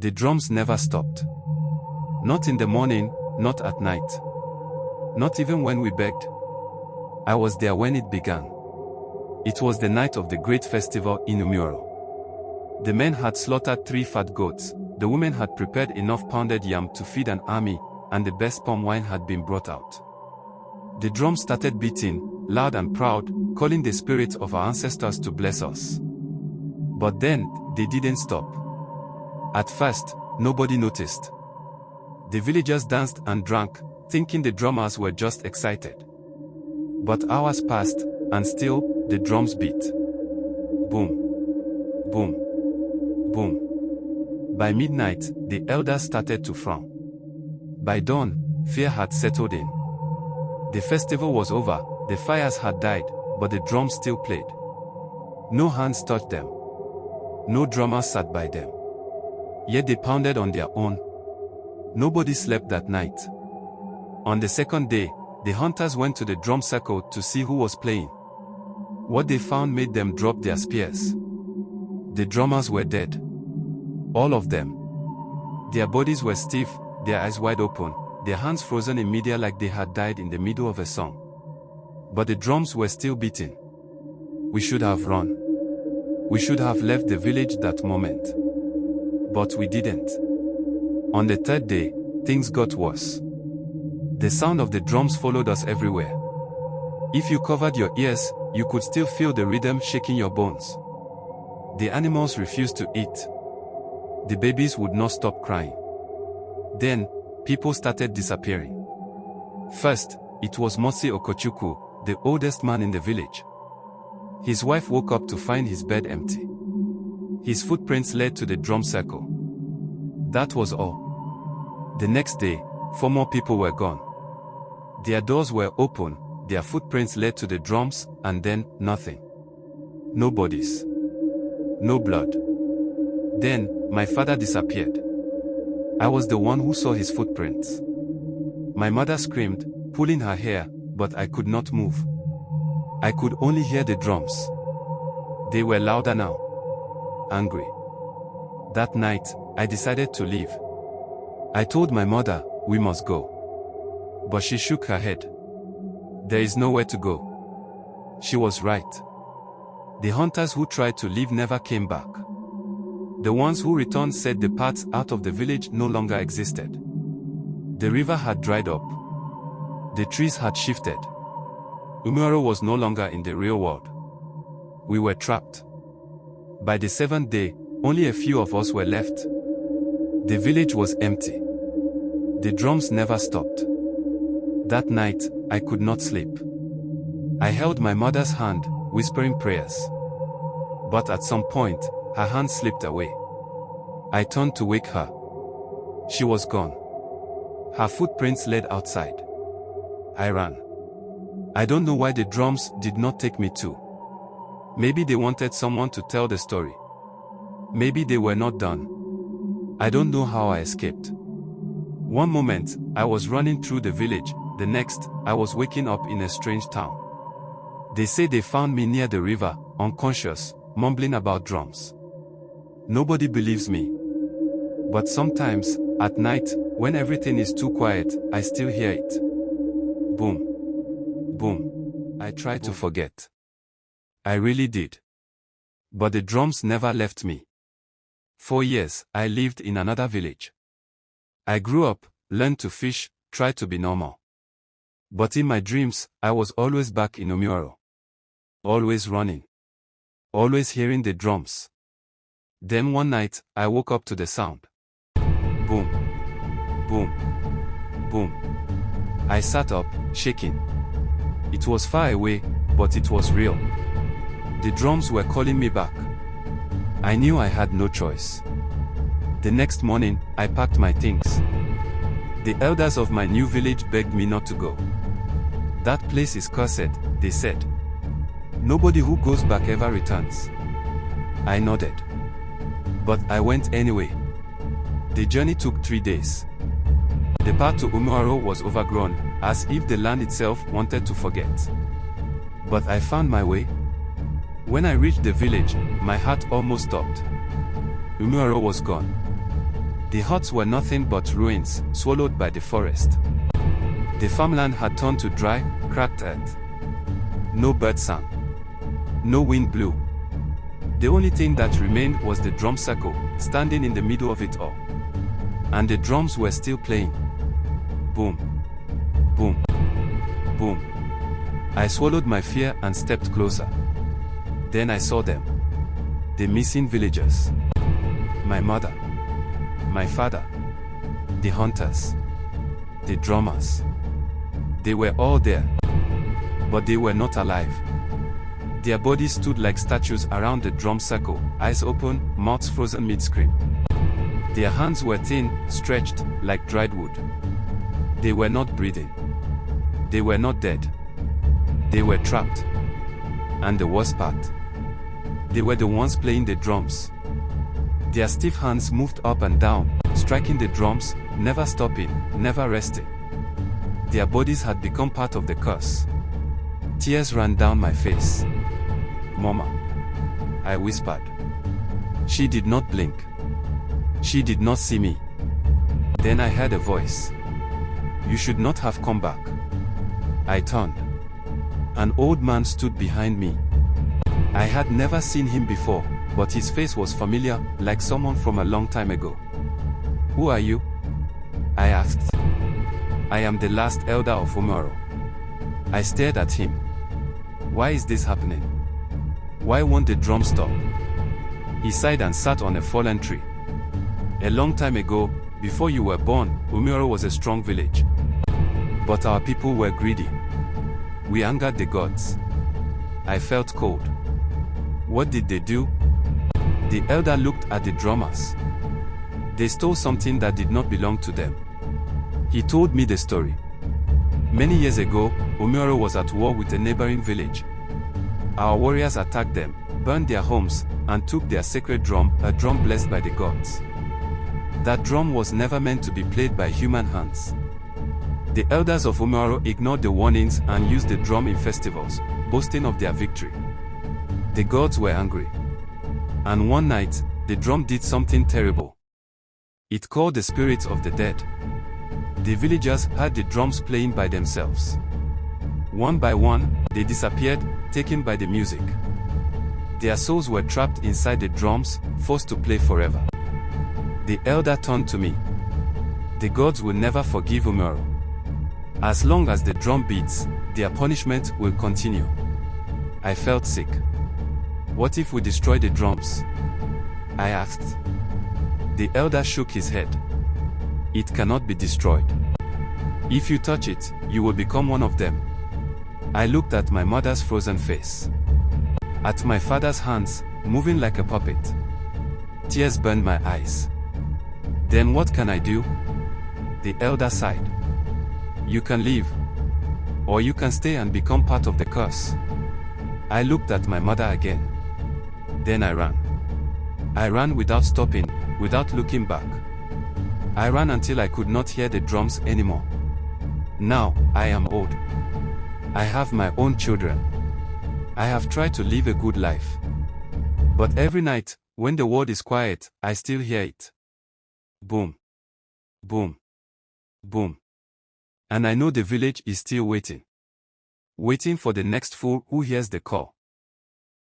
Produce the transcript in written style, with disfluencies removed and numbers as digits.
The drums never stopped. Not in the morning, not at night. Not even when we begged. I was there when it began. It was the night of the great festival in Umuaro. The men had slaughtered 3 fat goats, the women had prepared enough pounded yam to feed an army, and the best palm wine had been brought out. The drums started beating, loud and proud, calling the spirits of our ancestors to bless us. But then, they didn't stop. At first, nobody noticed. The villagers danced and drank, thinking the drummers were just excited. But hours passed, and still, the drums beat. Boom. Boom. Boom. By midnight, the elders started to frown. By dawn, fear had settled in. The festival was over, the fires had died, but the drums still played. No hands touched them. No drummers sat by them. Yet they pounded on their own. Nobody slept that night. On the second day, the hunters went to the drum circle to see who was playing. What they found made them drop their spears. The drummers were dead. All of them. Their bodies were stiff, their eyes wide open, their hands frozen in midair like they had died in the middle of a song. But the drums were still beating. We should have run. We should have left the village that moment. But we didn't. On the third day, things got worse. The sound of the drums followed us everywhere. If you covered your ears, you could still feel the rhythm shaking your bones. The animals refused to eat. The babies would not stop crying. Then, people started disappearing. First, it was Mosi Okochukwu, the oldest man in the village. His wife woke up to find his bed empty. His footprints led to the drum circle. That was all. The next day, 4 more people were gone. Their doors were open, their footprints led to the drums, and then, nothing. No bodies. No blood. Then, my father disappeared. I was the one who saw his footprints. My mother screamed, pulling her hair, but I could not move. I could only hear the drums. They were louder now. Angry. That night, I decided to leave. I told my mother, we must go. But she shook her head. There is nowhere to go. She was right. The hunters who tried to leave never came back. The ones who returned said the paths out of the village no longer existed. The river had dried up. The trees had shifted. Umuaro was no longer in the real world. We were trapped. By the 7th day, only a few of us were left. The village was empty. The drums never stopped. That night, I could not sleep. I held my mother's hand, whispering prayers. But at some point, her hand slipped away. I turned to wake her. She was gone. Her footprints led outside. I ran. I don't know why the drums did not take me too. Maybe they wanted someone to tell the story. Maybe they were not done. I don't know how I escaped. One moment, I was running through the village, the next, I was waking up in a strange town. They say they found me near the river, unconscious, mumbling about drums. Nobody believes me. But sometimes, at night, when everything is too quiet, I still hear it. Boom. Boom. I try to forget. I really did. But the drums never left me. 4 years, I lived in another village. I grew up, learned to fish, tried to be normal. But in my dreams, I was always back in Umuaro. Always running. Always hearing the drums. Then one night, I woke up to the sound. Boom. Boom. Boom. I sat up, shaking. It was far away, but it was real. The drums were calling me back. I knew I had no choice. The next morning, I packed my things. The elders of my new village begged me not to go. That place is cursed, they said. Nobody who goes back ever returns. I nodded. But I went anyway. The journey took 3 days. The path to Umuaro was overgrown, as if the land itself wanted to forget. But I found my way. When I reached the village, my heart almost stopped. Umuaro was gone. The huts were nothing but ruins, swallowed by the forest. The farmland had turned to dry, cracked earth. No bird sang. No wind blew. The only thing that remained was the drum circle, standing in the middle of it all. And the drums were still playing. Boom. Boom. Boom. I swallowed my fear and stepped closer. Then I saw them. The missing villagers. My mother. My father. The hunters. The drummers. They were all there. But they were not alive. Their bodies stood like statues around the drum circle, eyes open, mouths frozen mid-scream. Their hands were thin, stretched, like dried wood. They were not breathing. They were not dead. They were trapped. And the worst part, they were the ones playing the drums. Their stiff hands moved up and down, striking the drums, never stopping, never resting. Their bodies had become part of the curse. Tears ran down my face. "Mama," I whispered. She did not blink. She did not see me. Then I heard a voice. "You should not have come back." I turned. An old man stood behind me. I had never seen him before, but his face was familiar, like someone from a long time ago. "Who are you?" I asked. "I am the last elder of Umuaro." I stared at him. "Why is this happening? Why won't the drum stop?" He sighed and sat on a fallen tree. "A long time ago, before you were born, Umuaro was a strong village. But our people were greedy. We angered the gods." I felt cold. "What did they do?" The elder looked at the drummers. "They stole something that did not belong to them." He told me the story. Many years ago, Umuaro was at war with a neighboring village. Our warriors attacked them, burned their homes, and took their sacred drum, a drum blessed by the gods. That drum was never meant to be played by human hands. The elders of Umuaro ignored the warnings and used the drum in festivals, boasting of their victory. The gods were angry. And one night, the drum did something terrible. It called the spirits of the dead. The villagers heard the drums playing by themselves. One by one, they disappeared, taken by the music. Their souls were trapped inside the drums, forced to play forever. The elder turned to me. "The gods will never forgive Umuaro. As long as the drum beats, their punishment will continue." I felt sick. "What if we destroy the drums?" I asked. The elder shook his head. "It cannot be destroyed. If you touch it, you will become one of them." I looked at my mother's frozen face. At my father's hands, moving like a puppet. Tears burned my eyes. "Then what can I do?" The elder sighed. "You can leave. Or you can stay and become part of the curse." I looked at my mother again. Then I ran. I ran without stopping, without looking back. I ran until I could not hear the drums anymore. Now, I am old. I have my own children. I have tried to live a good life. But every night, when the world is quiet, I still hear it. Boom. Boom. Boom. And I know the village is still waiting. Waiting for the next fool who hears the call.